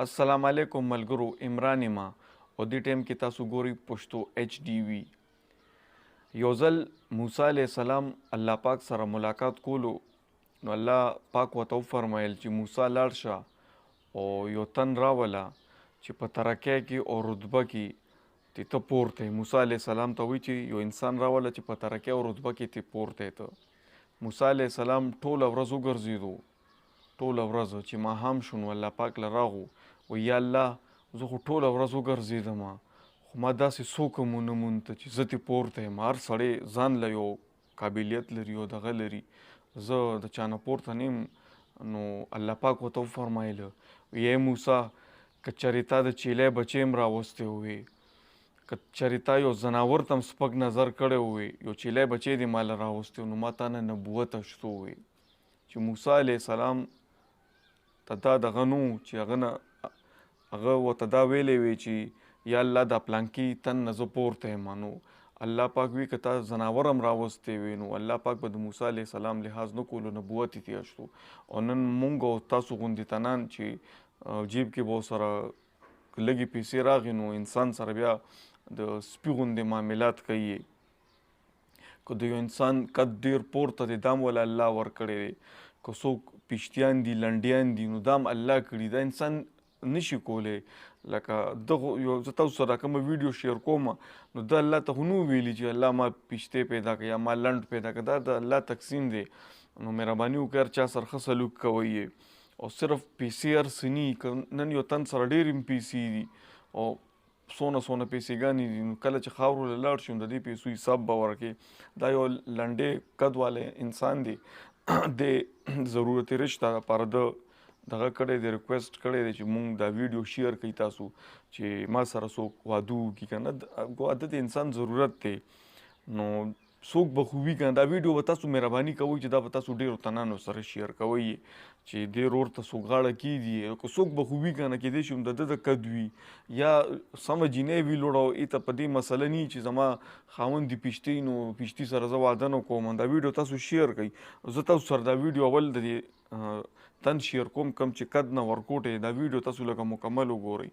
السلام علیکم ملګرو، عمران ما او دې ټیم کې تاسو ګوري پښتو ایچ ډي وی. یو ځل موسی علیه السلام الله پاک سره ملاقات کولو، نو الله پاک ورته وفرمایل چې موسی لاړ شه او یو تن راوله چې په ترقۍ کې او رتبه کې ته پورته. موسی علیه السلام ته وایي چې یو انسان راوله چې په ترقۍ او رتبه کې ته پورته. ته موسی علیه السلام ټوله ورځ وګرځېدو، ټوله ورځ چې ماښام شو نو الله پاک له راغو و یا الله زه خو ټوله ورځ وګرځېدم، خو ما داسې څوک هم ونه موند چې زه ترې پورته یم. هر سړی ځان له یو قابلیت لري او دغه لري، زه د چا نه پورته نه یم. نو الله پاک ورته وفرمایله ای موسی، که چېرې تا د چیلۍ بچی هم راوستی وې، که چېرې تا یو ځناور ته هم سپک نظر کړی وې، یو چیلۍ بچی دې ما له راوستی نو ما تا نه نبوت اخیستو وې. چې موسی علیه السلام ته دا دغه نه و چې هغه نه هغه ورته دا ویلی وی چې یا الله دا پلانکي تن نه زه پورته یم. نو الله پاک وی که تا ځناور هم راوستی وي نو الله پاک به د موسی علیه السلام لحاظ نه کولو، نبوت یې تېر شو. او نن مونږ او تاسو غوندې تنان چې جیب کې به ورسره لږې پیسې راغي نو انسان سره بیا د سپي غوندې معاملات کوي. که د یو انسان قد ډېر پورته دی دا هم وله الله ورکړی دی، که څوک پیشتیان دي لنډیان دي نو دا هم الله کړي. دا انسان نشي کولی. لکه دغه یو زه تاسو سره کومه ویډیو شیر کوم نو دا الله ته خو نه ویلي چې الله ما پیشتې پیدا کړه یا ما لنډ پیدا کړه. دا د الله تقسیم دی. نو مهرباني وکړئ هر چا سره ښه سلوک کوئ او صرف پیسې هر څه نه وي. نن یو تن سره ډېرې هم پیسې دي او څونه پیسېګانې دي، نو کله چې خاورو له لاړ شي نو د دې پیسو حساب به ورکړي. دا یو لنډې قد والی انسان دی، د ضرورت رشته لپاره د دغه کړی دی، ریکویسټ کړی دی چې مونږ دا ویډیو شیر کړئ تاسو چې ما سره څوک واده وکړي که نه. واده د انسان ضرورت دی، نو څوک به خو وي که نه. دا ویډیو به تاسو مهرباني کوئ چې دا به تاسو ډېرو تنانو سره شیر کوئ چې دې رور ته څوک غاړه کېږدي. که څوک به خو وي که نه، کیدای شي د ده د قد وي یا سمه جینۍ وي لوړه او ایته په دې مسله نه چې زما خاوند دې پیشتې نو پیشتي سره زه واده نه کوم. دا ویډیو تاسو شیر کړئ. زه تاسو سره دا ویډیو اول د دې تن شیر کوم کم چې قد نه ورکوټی. دا ویډیو تاسو لکه مکمل وګورئ.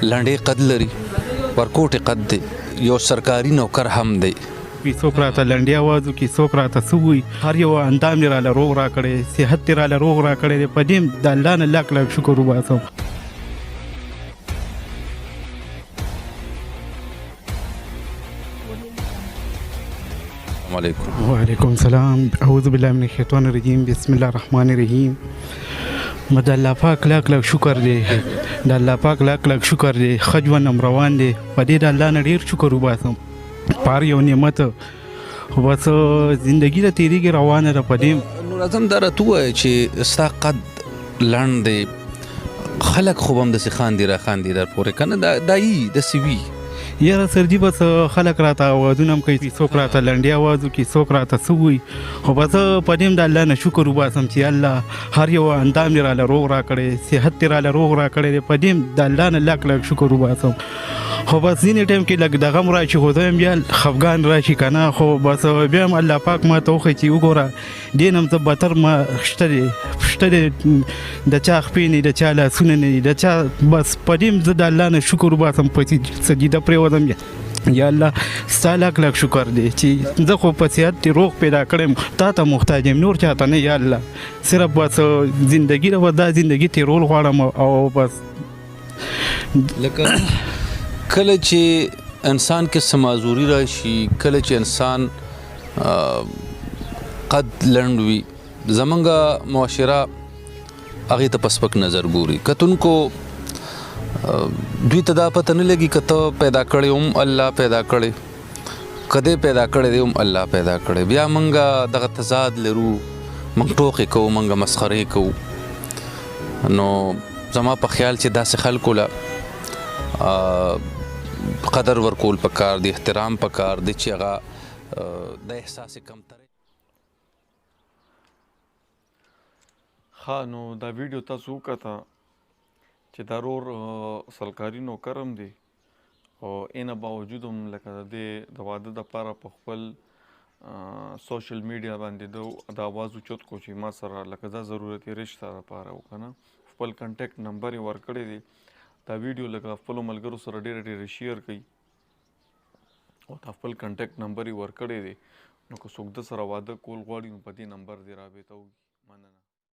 لنډې قد لري، ورکوټې قد دی، یو سرکاري نوکر هم دی. څوک راته لنډې اواز وکړي، څوک راته څه ووایي، هر یو اندام یې راله روغ راکړی، صحت یې راله روغ راکړی دی. په دې د الله نه لاک لاک شکر وباسم. وعلیکم السلام. اعوذ بالله من الشیطان الرجیم. بسم الله الرحمن الرحیم. د الله پاک لاک لاک شکر دی، د الله پاک لاک لاک شکر دی. ښه ژوند هم روان دی، په دې د الله نه ډېر شکر وباسم په هر یو نعمت. خو بس زندګي د تېرېږي روانه ده. په دې نور اعظم دا راته ووایه چې ستا قد لنډ دی، خلک خو به هم داسې خاندي را خاندي در پورې که نه، دا یي داسې وي. یاره سرجي بس خلک راته اوازونه هم کوي، څوک راته لنډې اواز وکړي، څوک راته څه ووایي. خو بس په دې هم د الله نه شکر وباسم چې الله هر یو اندام یې راله روغ راکړی، صحت یې راله روغ راکړی دی. په دې هم د الله نه لاک لاک شکر وباسم. خو بس ځینې ټایم کې لږ دغه هم راشي، خو زه یم بیا خفګان راشي که نه. خو بس بیا هم الله پاک ما ته وښایي چې وګوره دې نه هم زه بدتر ما شته دی د چا خپې نه، د چا لاسونه نه دي، د چا. بس په دې هم زه د الله نه شکر وباسم، په سجده پرېوځم یا الله ستا لاک لاک شکر دی چې زه خو په صحت دې روغ پیدا کړی، تا ته محتاج یم، نور چاته نه. یا الله صرف بس زندګي ده، دا زندګي تېرول غواړم. او بس لکه کله چې انسان کې څه معذوري راشي، کله چې انسان قد لنډ وي، زمونږ معاشره هغې ته په سپک نظر ګوري. کتونکو دوی ته دا پته نه لګي که ته پیدا کړی هم الله پیدا کړی، که دی پیدا کړی دی هم الله پیدا کړی. بیا موږ دغه تضاد لرو، موږ ټوکې کوو، موږ مسخرې کوو. نو زما په خیال چې داسې خلکو له قدر ورکول پکار دی، احترام پکار دی چې هغه د احساس کمترۍ. ښه نو دا ویډیو تاسو وکته چې دا رور سرکاري نوکر هم دی او اینه باوجود هم لکه د دې د واده دپاره په خپل سوشل میډیا باندې د آواز اوچت کو چې ما سره لکه دا ضرورت رشته دپاره و که نه. خپل کنټیکټ نمبر یې ورکړی دی. دا ویډیو لکه خپلو ملګرو سره ډېره شیر کړئ او دا خپل کنټیکټ نمبر یې ورکړی دی. نو که څوک ده سره واده کول غواړي نو په دې نمبر دې رابطه وکړي. مننه.